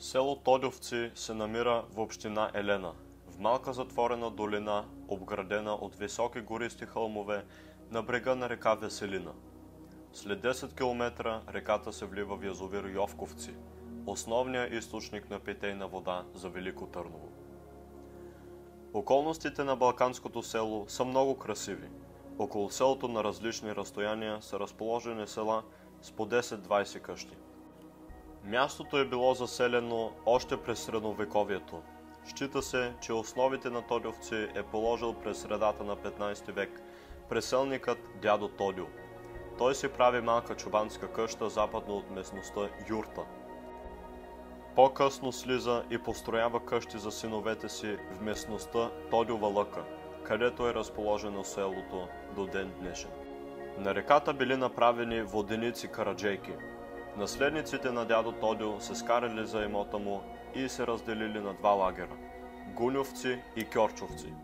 Село Тодювци се намира в община Елена, в малка затворена долина, обградена от високи гористи хълмове на брега на река Веселина. След 10 км реката се влива в язовир Йовковци, основният източник на питейна вода за Велико Търново. Околностите на балканското село са много красиви. Около селото на различни разстояния са разположени села с по 10-20 къщи. Мястото е било заселено още през средновековието. Счита се, че основите на Тодювци е положил през средата на 15 век преселникът дядо Тодю. Той си прави малка чобанска къща западно от местността Юрта. По-късно слиза и построява къщи за синовете си в местността Тодюва лъка, където е разположено селото до ден днешен. На реката били направени воденици караджейки. Наследниците на дядо Тодю се скарали за имота му и се разделили на два лагера – Гуньовци и Кьорчовци.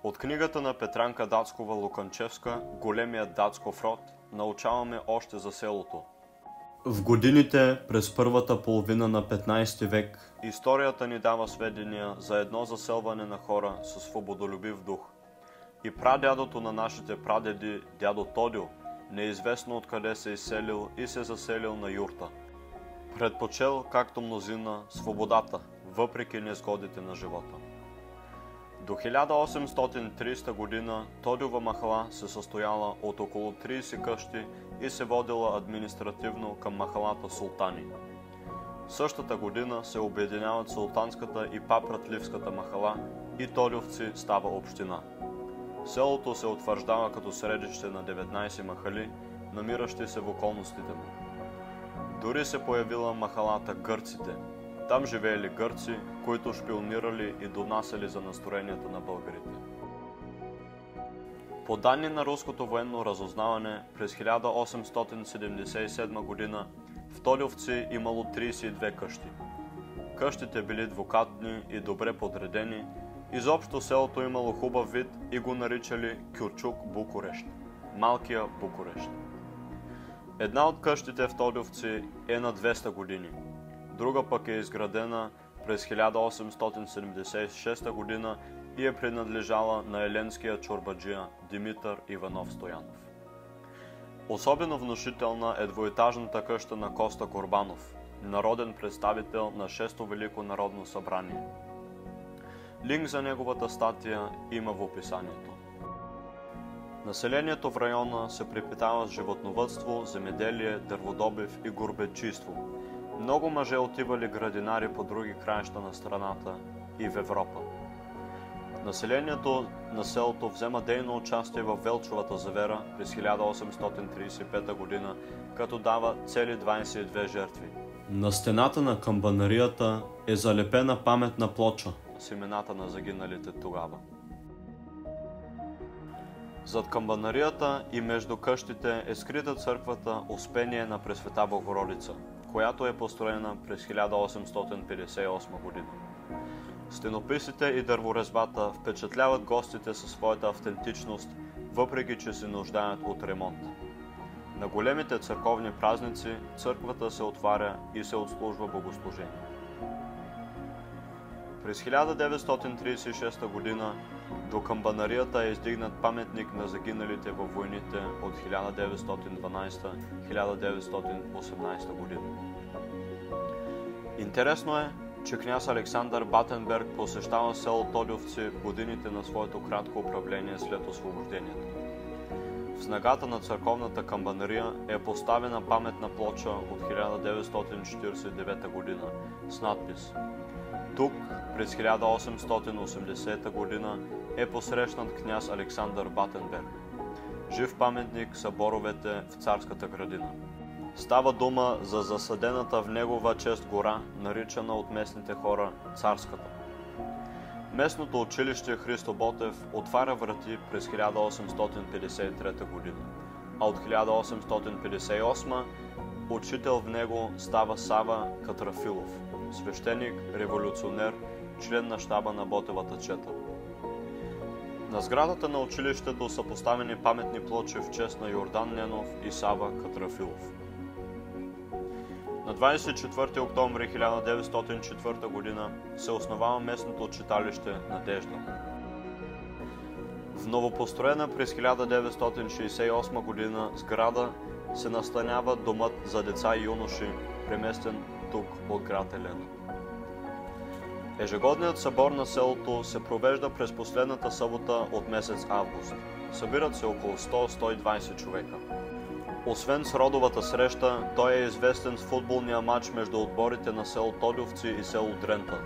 От книгата на Петранка Дацкова-Луканчевска «Големият Дацков род» научаваме още за селото. В годините през първата половина на 15 век историята ни дава сведения за едно заселване на хора със свободолюбив дух. И прадядото на нашите прадеди, дядо Тодю, неизвестно откъде се изселил и се заселил на юрта. Предпочел, както мнозина, свободата, въпреки незгодите на живота. До 1830 година Тодюва махала се състояла от около 30 къщи и се водила административно към махалата Султани. Същата година се обединяват Султанската и Папратливската махала и Тодювци става община. Селото се утвърждава като средище на 19 махали, намиращи се в околностите му. Дори се появила махалата Гърците. Там живеели гърци, които шпионирали и донасяли за настроенията на българите. По данни на руското военно разузнаване, през 1877 година в Тодювци имало 32 къщи. Къщите били двукатни и добре подредени, изобщо селото имало хубав вид и го наричали Кюрчук Букурещ, малкия Букурещ. Една от къщите в Тодювци е на 200 години, друга пък е изградена през 1876 година и е принадлежала на еленския чорбаджия Димитър Иванов Стоянов. Особено внушителна е двоетажната къща на Коста Корбанов, народен представител на 6-то Велико народно събрание. Линк за неговата статия има в описанието. Населението в района се препитава с животновъдство, земеделие, дърводобив и горбечийство. Много мъже отивали градинари по други краища на страната и в Европа. Населението на селото взема дейно участие в Велчовата завера през 1835 година, като дава цели 22 жертви. На стената на камбанарията е залепена паметна плоча с имената на загиналите тогава. Зад камбанарията и между къщите е скрита църквата Успение на Пресвета Богородица, която е построена през 1858 година. Стенописите и дърворезбата впечатляват гостите със своята автентичност, въпреки че се нуждаят от ремонт. На големите църковни празници църквата се отваря и се отслужва богослужение. През 1936 година до камбанарията е издигнат паметник на загиналите във войните от 1912-1918 година. Интересно е, че княз Александър Батенберг посещава село Тодювци в годините на своето кратко управление след освобождението. В снагата на църковната камбанария е поставена паметна плоча от 1949 година с надпис: тук през 1880 година е посрещнат княз Александър Батенберг. Жив паметник са боровете в царската градина. Става дума за засадената в негова чест гора, наричана от местните хора Царската. Местното училище Христо Ботев отваря врати през 1853 година, а от 1858 учител в него става Сава Катрафилов, свещеник, революционер, член на щаба на Ботевата чета. На сградата на училището са поставени паметни плочи в чест на Йордан Ненов и Сава Катрафилов. На 24 октомври 1904 година се основава местното читалище Надежда. В новопостроена през 1968 година сграда се настанява домът за деца и юноши, преместен тук от град Елена. Ежегодният събор на селото се провежда през последната събота от месец август. Събират се около 100-120 човека. Освен с родовата среща, той е известен с футболния матч между отборите на село Тодовци и село Дрента,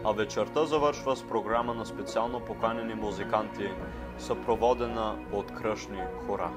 а вечерта завършва с програма на специално поканени музиканти, съпроводена от кръшни хора.